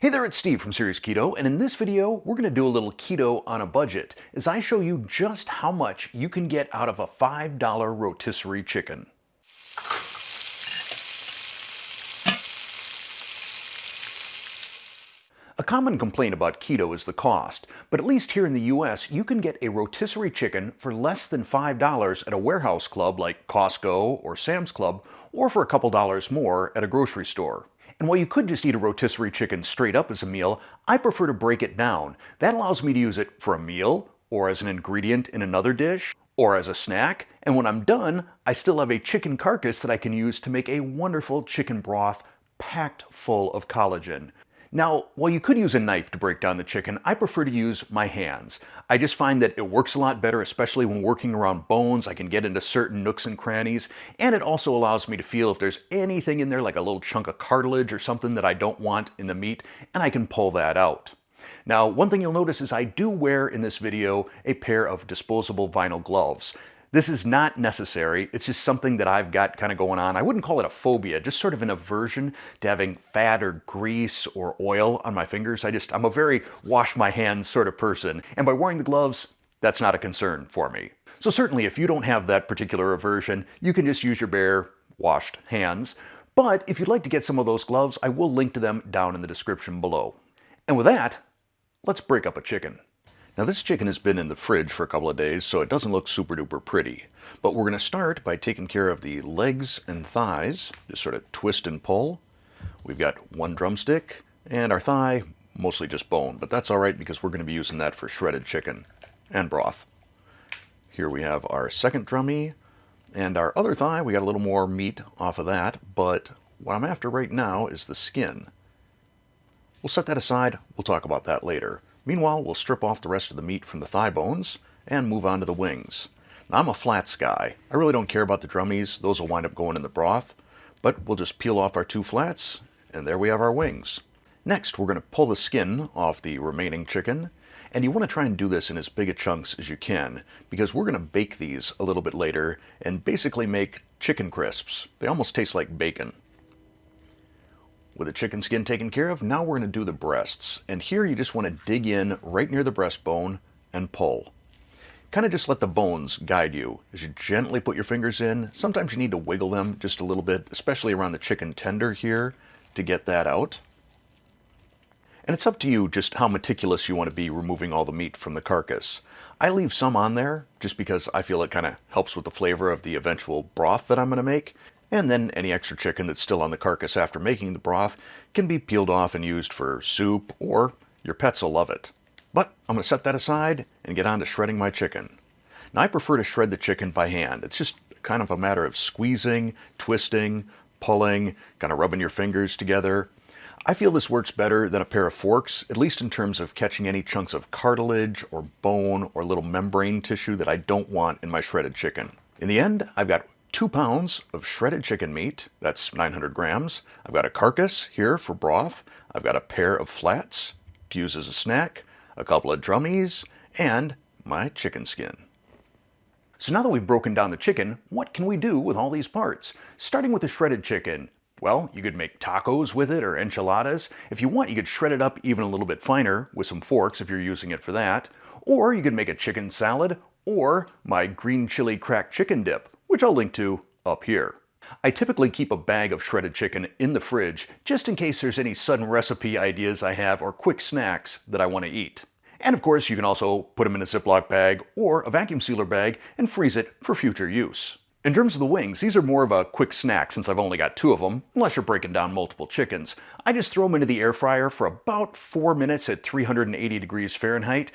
Hey there, it's Steve from Serious Keto, and in this video, we're going to do a little keto on a budget as I show you just how much you can get out of a $5 rotisserie chicken. A common complaint about keto is the cost, but at least here in the US, you can get a rotisserie chicken for less than $5 at a warehouse club like Costco or Sam's Club, or for a couple dollars more at a grocery store. And while you could just eat a rotisserie chicken straight up as a meal, I prefer to break it down. That allows me to use it for a meal, or as an ingredient in another dish, or as a snack, and when I'm done, I still have a chicken carcass that I can use to make a wonderful chicken broth packed full of collagen. Now, while you could use a knife to break down the chicken, I prefer to use my hands. I just find that it works a lot better, especially when working around bones. I can get into certain nooks and crannies, and it also allows me to feel if there's anything in there, like a little chunk of cartilage or something that I don't want in the meat, and I can pull that out. Now, one thing you'll notice is I do wear in this video a pair of disposable vinyl gloves. This is not necessary, it's just something that I've got kind of going on. I wouldn't call it a phobia, just sort of an aversion to having fat or grease or oil on my fingers. I'm a very wash my hands sort of person, and by wearing the gloves, that's not a concern for me. So certainly if you don't have that particular aversion, you can just use your bare washed hands. But if you'd like to get some of those gloves, I will link to them down in the description below. And with that, let's break up a chicken. Now this chicken has been in the fridge for a couple of days, so it doesn't look super duper pretty. But we're going to start by taking care of the legs and thighs, just sort of twist and pull. We've got one drumstick, and our thigh, mostly just bone, but that's alright because we're going to be using that for shredded chicken and broth. Here we have our second drummy, and our other thigh, we got a little more meat off of that, but what I'm after right now is the skin. We'll set that aside, we'll talk about that later. Meanwhile, we'll strip off the rest of the meat from the thigh bones and move on to the wings. Now, I'm a flats guy. I really don't care about the drummies. Those will wind up going in the broth. But we'll just peel off our two flats, and there we have our wings. Next, we're going to pull the skin off the remaining chicken. And you want to try and do this in as big a chunks as you can, because we're going to bake these a little bit later and basically make chicken crisps. They almost taste like bacon. With the chicken skin taken care of, now we're going to do the breasts. And here you just want to dig in right near the breastbone and pull. Kind of just let the bones guide you as you gently put your fingers in. Sometimes you need to wiggle them just a little bit, especially around the chicken tender here, to get that out. And it's up to you just how meticulous you want to be removing all the meat from the carcass. I leave some on there just because I feel it kind of helps with the flavor of the eventual broth that I'm going to make. And then any extra chicken that's still on the carcass after making the broth can be peeled off and used for soup, or your pets will love it. But I'm going to set that aside and get on to shredding my chicken. Now I prefer to shred the chicken by hand. It's just kind of a matter of squeezing, twisting, pulling, kind of rubbing your fingers together. I feel this works better than a pair of forks, at least in terms of catching any chunks of cartilage or bone or little membrane tissue that I don't want in my shredded chicken. In the end, I've got 2 pounds of shredded chicken meat, that's 900 grams. I've got a carcass here for broth. I've got a pair of flats to use as a snack, a couple of drummies, and my chicken skin. So now that we've broken down the chicken, what can we do with all these parts? Starting with the shredded chicken. Well, you could make tacos with it or enchiladas. If you want, you could shred it up even a little bit finer with some forks if you're using it for that. Or you could make a chicken salad, or my green chili cracked chicken dip, which I'll link to up here. I typically keep a bag of shredded chicken in the fridge just in case there's any sudden recipe ideas I have or quick snacks that I want to eat. And of course, you can also put them in a Ziploc bag or a vacuum sealer bag and freeze it for future use. In terms of the wings, these are more of a quick snack since I've only got 2 of them, unless you're breaking down multiple chickens. I just throw them into the air fryer for about 4 minutes at 380 degrees Fahrenheit,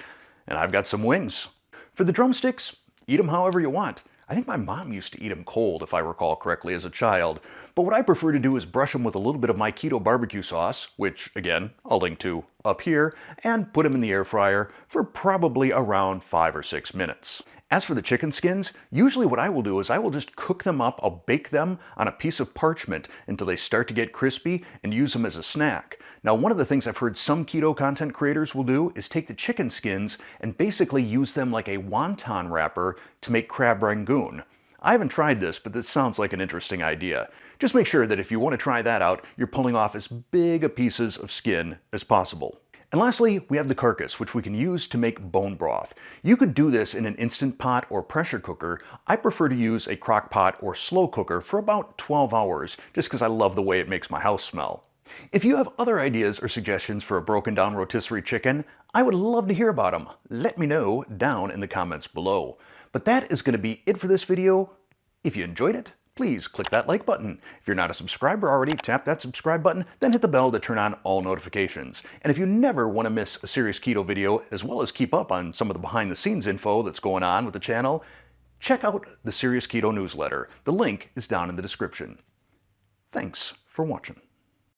and I've got some wings. For the drumsticks, eat them however you want. I think my mom used to eat them cold, if I recall correctly, as a child. But what I prefer to do is brush them with a little bit of my Keto barbecue sauce, which, again, I'll link to up here, and put them in the air fryer for probably around 5 or 6 minutes. As for the chicken skins, usually what I will do is I will just cook them up. I'll bake them on a piece of parchment until they start to get crispy and use them as a snack. Now, one of the things I've heard some keto content creators will do is take the chicken skins and basically use them like a wonton wrapper to make crab rangoon. I haven't tried this, but this sounds like an interesting idea. Just make sure that if you want to try that out, you're pulling off as big a pieces of skin as possible. And lastly, we have the carcass, which we can use to make bone broth. You could do this in an Instant Pot or pressure cooker. I prefer to use a crock pot or slow cooker for about 12 hours, just because I love the way it makes my house smell. If you have other ideas or suggestions for a broken down rotisserie chicken, I would love to hear about them. Let me know down in the comments below. But that is going to be it for this video. If you enjoyed it, please click that like button. If you're not a subscriber already, tap that subscribe button, then hit the bell to turn on all notifications. And if you never want to miss a serious keto video, as well as keep up on some of the behind the scenes info that's going on with the channel, check out the Serious Keto newsletter. The link is down in the description. Thanks for watching.